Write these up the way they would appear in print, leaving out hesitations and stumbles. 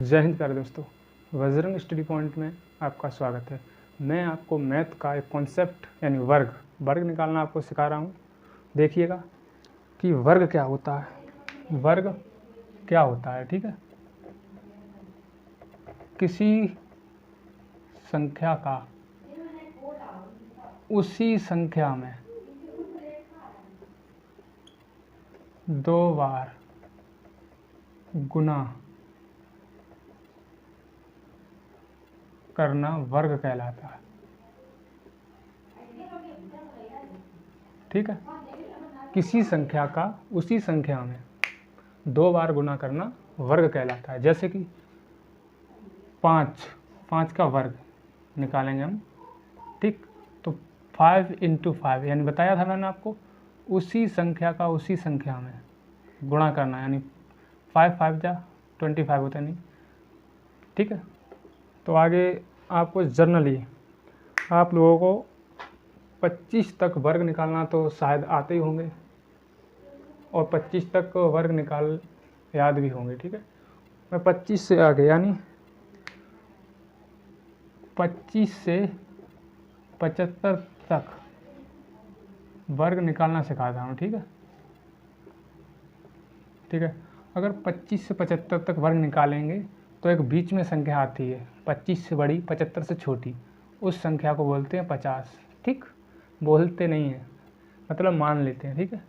जय हिंद प्यारे दोस्तों, बजरंग स्टडी पॉइंट में आपका स्वागत है। मैं आपको मैथ का एक कॉन्सेप्ट यानी वर्ग निकालना आपको सिखा रहा हूँ। देखिएगा कि वर्ग क्या होता है। वर्ग क्या होता है, ठीक है। किसी संख्या का उसी संख्या में 2 बार गुना करना वर्ग कहलाता है, ठीक है। किसी संख्या का उसी संख्या में 2 बार गुना करना वर्ग कहलाता है। जैसे कि 5 का वर्ग निकालेंगे हम, ठीक। तो 5 × 5 यानी बताया था मैंने आपको, उसी संख्या का उसी संख्या में गुणा करना, यानी 5 5 जा 25 होता नहीं, ठीक है। तो आगे आपको जनरली आप लोगों को 25 तक वर्ग निकालना तो शायद आते ही होंगे, और 25 तक वर्ग निकाल याद भी होंगे, ठीक है। मैं 25 से आगे यानी 25 से 75 तक वर्ग निकालना सिखाता हूँ, ठीक है। ठीक है, अगर 25 से 75 तक वर्ग निकालेंगे तो एक बीच में संख्या आती है, 25 से बड़ी 75 से छोटी, उस संख्या को बोलते हैं 50, ठीक। बोलते नहीं हैं, मतलब मान लेते हैं, ठीक है।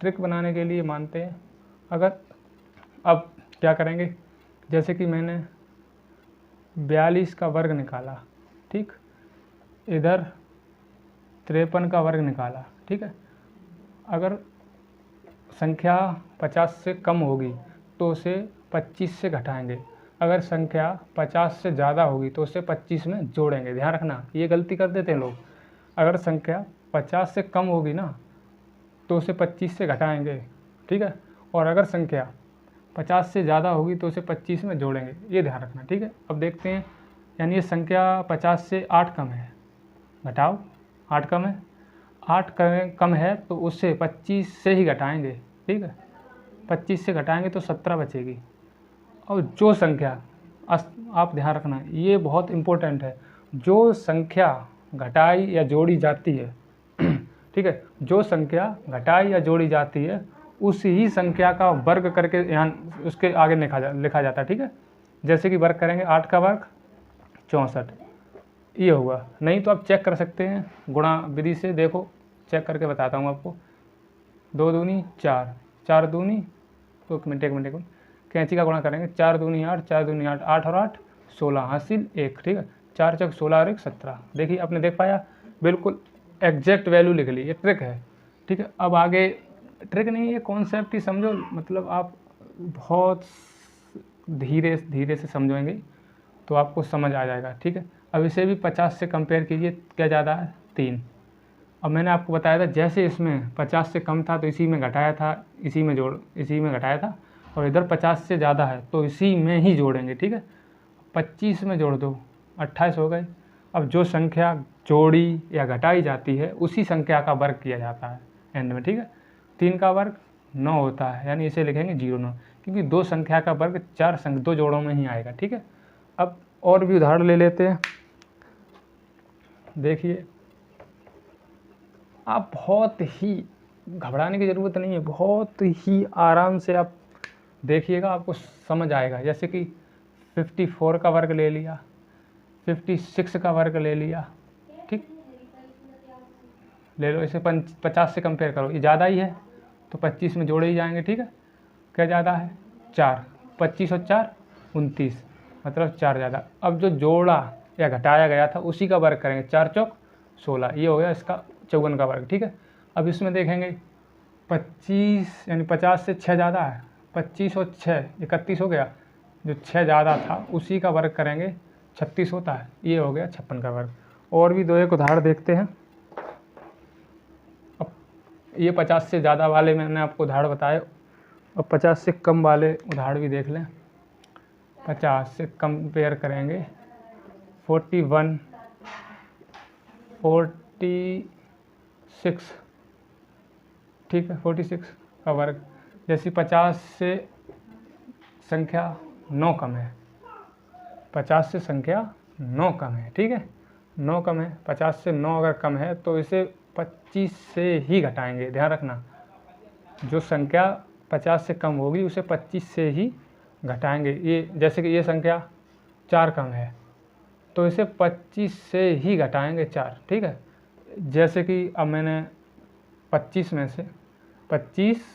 ट्रिक बनाने के लिए मानते हैं। अगर अब क्या करेंगे, जैसे कि मैंने 42 का वर्ग निकाला, ठीक। इधर 53 का वर्ग निकाला, ठीक है। अगर संख्या 50 से कम होगी तो उसे 25 से घटाएंगे, अगर संख्या 50 से ज़्यादा होगी तो उसे 25 में जोड़ेंगे। ध्यान रखना, ये गलती कर देते हैं लोग। अगर संख्या 50 से कम होगी ना तो उसे 25 से घटाएंगे, ठीक है। और अगर संख्या 50 से ज़्यादा होगी तो उसे 25 में जोड़ेंगे, ये ध्यान रखना, ठीक है। अब देखते हैं, यानी ये संख्या 50 से 8 कम है, घटाओ 8 कम है, 8 कम है तो उससे 25 से ही घटाएंगे, ठीक है। 25 से घटाएंगे तो 17 बचेगी। और जो संख्या आप ध्यान रखना, ये बहुत इम्पोर्टेंट है, जो संख्या घटाई या जोड़ी जाती है ठीक है, जो संख्या घटाई या जोड़ी जाती है उसी ही संख्या का वर्ग करके यहाँ उसके आगे लिखा जाता है, ठीक है। जैसे कि वर्ग करेंगे 8 का वर्ग 64, ये होगा। नहीं तो आप चेक कर सकते हैं गुणा विधि से, देखो चेक करके बताता हूँ आपको। 2 दूनी 4, 4 दूनी, तो एक मिनट कैंची का गुणा करेंगे, 4 दूनी 8, 4 दूनी 8, 8 और 8 16, हासिल 1, ठीक है। 4 चौक 16 और 1 17। देखिए आपने देख पाया, बिल्कुल एग्जैक्ट वैल्यू लिख ली, ये ट्रिक है, ठीक है। अब आगे ट्रिक नहीं, ये कॉन्सेप्ट ही समझो, मतलब आप बहुत धीरे धीरे से समझेंगे तो आपको समझ आ जाएगा, ठीक है। अब इसे भी 50 से कंपेयर कीजिए, क्या ज़्यादा है 3। अब मैंने आपको बताया था, जैसे इसमें 50 से कम था तो इसी में घटाया था, इसी में घटाया था, और इधर 50 से ज़्यादा है तो इसी में ही जोड़ेंगे, ठीक है। 25 में जोड़ दो 28 हो गए। अब जो संख्या जोड़ी या घटाई जाती है उसी संख्या का वर्ग किया जाता है एंड में, ठीक है। 3 का वर्ग 9 होता है, यानी इसे लिखेंगे 0 क्योंकि दो संख्या का वर्ग 2 जोड़ों में ही आएगा, ठीक है। अब और भी उदाहरण ले लेते हैं। देखिए, आप बहुत ही घबराने की ज़रूरत नहीं है, बहुत ही आराम से आप देखिएगा, आपको समझ आएगा। जैसे कि 54 का वर्ग ले लिया, 56 का वर्ग ले लिया, ठीक, ले लो। इसे 50 से कंपेयर करो, ये ज़्यादा ही है तो 25 में जोड़े ही जाएंगे, ठीक है। क्या ज़्यादा है 4, 25 और 4 29, मतलब 4 ज़्यादा। अब जो जोड़ा या घटाया गया था उसी का वर्ग करेंगे, 4 चौक 16, ये हो गया इसका 54 का वर्ग, ठीक है। अब इसमें देखेंगे 25 यानी 50 से 6 ज़्यादा है, 25 और 6 31 हो गया, जो 6 ज़्यादा था उसी का वर्ग करेंगे 36 होता है, ये हो गया 56 का वर्ग। और भी 2 एक उदाहरण देखते हैं। अब ये 50 से ज़्यादा वाले मैंने आपको उदाहरण बताए, अब 50 से कम वाले उदाहरण भी देख लें। 50 से कंपेयर करेंगे 41, 46, ठीक है, 46 का वर्ग। जैसे 50 से संख्या 9 कम है, 50 से संख्या 9 कम है, ठीक है, 9 कम है, 50 से 9 अगर कम है तो इसे 25 से ही घटाएंगे। ध्यान रखना, जो संख्या 50 से कम होगी उसे 25 से ही घटाएंगे। ये जैसे कि ये संख्या 4 कम है तो इसे 25 से ही घटाएंगे 4, ठीक है। जैसे कि अब मैंने 25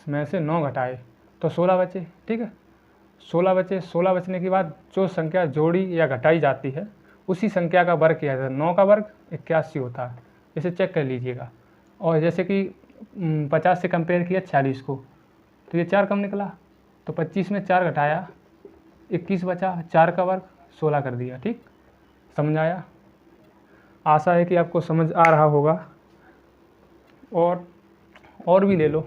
में से 9 घटाए तो 16 बचे, ठीक है, 16 बचे। 16 बचने के बाद जो संख्या जोड़ी या घटाई जाती है उसी संख्या का वर्ग किया जाता है। 9 का वर्ग 81 होता है, इसे चेक कर लीजिएगा। और जैसे कि 50 से कंपेयर किया 46 को तो ये 4 कम निकला, तो 25 में 4 घटाया 21 बचा, 4 का वर्ग 16 कर दिया, ठीक, समझ आया। आशा है कि आपको समझ आ रहा होगा। और भी ले लो,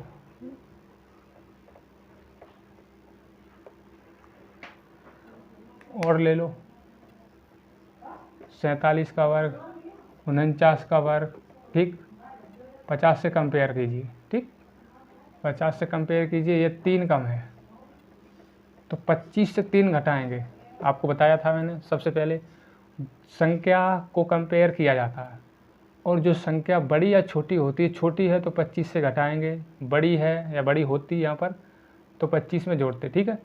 और ले लो, 47 का वर्ग, 49 का वर्ग, ठीक, 50 से कंपेयर कीजिए, ठीक, 50 से कंपेयर कीजिए, ये 3 कम है तो 25 से 3 घटाएंगे। आपको बताया था मैंने, सबसे पहले संख्या को कंपेयर किया जाता है और जो संख्या बड़ी या छोटी होती है, छोटी है तो 25 से घटाएंगे, बड़ी है या बड़ी होती है यहाँ पर तो 25 में जोड़ते, ठीक है।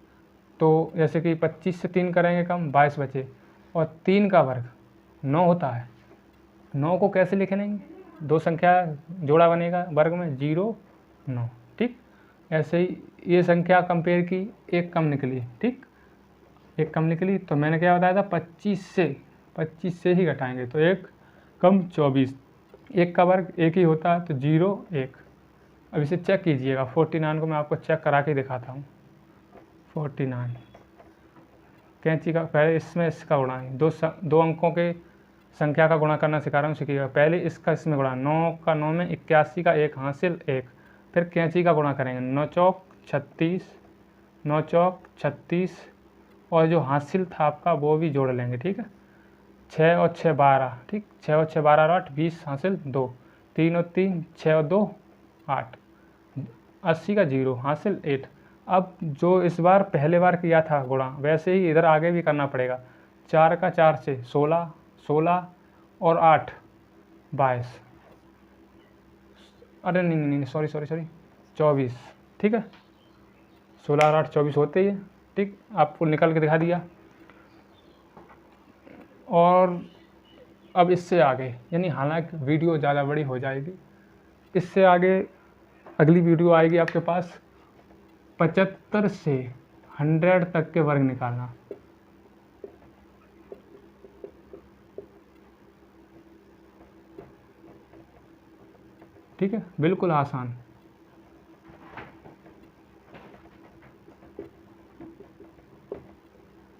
तो जैसे कि 25 से 3 करेंगे कम, 22 बचे, और 3 का वर्ग 9 होता है। 9 को कैसे लिखेंगे, दो संख्या जोड़ा बनेगा वर्ग में, 0 9, ठीक। ऐसे ही ये संख्या कंपेयर की, एक कम निकली, ठीक, एक कम निकली तो मैंने क्या बताया था, 25 से ही घटाएंगे तो एक कम 24, एक का वर्ग एक ही होता है तो 0 1। अब इसे चेक कीजिएगा, 49 को मैं आपको चेक करा के दिखाता हूँ। 49 कैंची का, पहले इसमें इसका गुणा है, दो अंकों के संख्या का गुणा करना सिखा रहा हूँ, सीखिएगा। पहले इसका इसमें गुणा, 9 का 9 में 81 का 1 हासिल 1, फिर कैंची का गुणा करेंगे, 9 चौक 36, 9 चौक 36, और जो हासिल था आपका वो भी जोड़ लेंगे, ठीक है। 6 और 6 12, ठीक, 6 और 6 12 8, 20 हासिल 2, 3 और 3 6 और 2 8, 80 का 0 हासिल 8। अब जो इस बार पहले बार किया था गुणा, वैसे ही इधर आगे भी करना पड़ेगा। 4 का 4 से 16, 16 और 8 22, अरे नहीं सॉरी 24, ठीक है, 16 और 8 24 होते ही है, ठीक, आपको निकल के दिखा दिया। और अब इससे आगे, यानी हालांकि वीडियो ज़्यादा बड़ी हो जाएगी, इससे आगे अगली वीडियो आएगी आपके पास 75 से 100 तक के वर्ग निकालना। ठीक है, बिल्कुल आसान।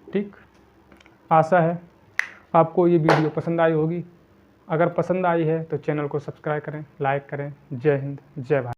ठीक, आशा है आपको ये वीडियो पसंद आई होगी। अगर पसंद आई है तो चैनल को सब्सक्राइब करें, लाइक करें। जय हिंद, जय भारत।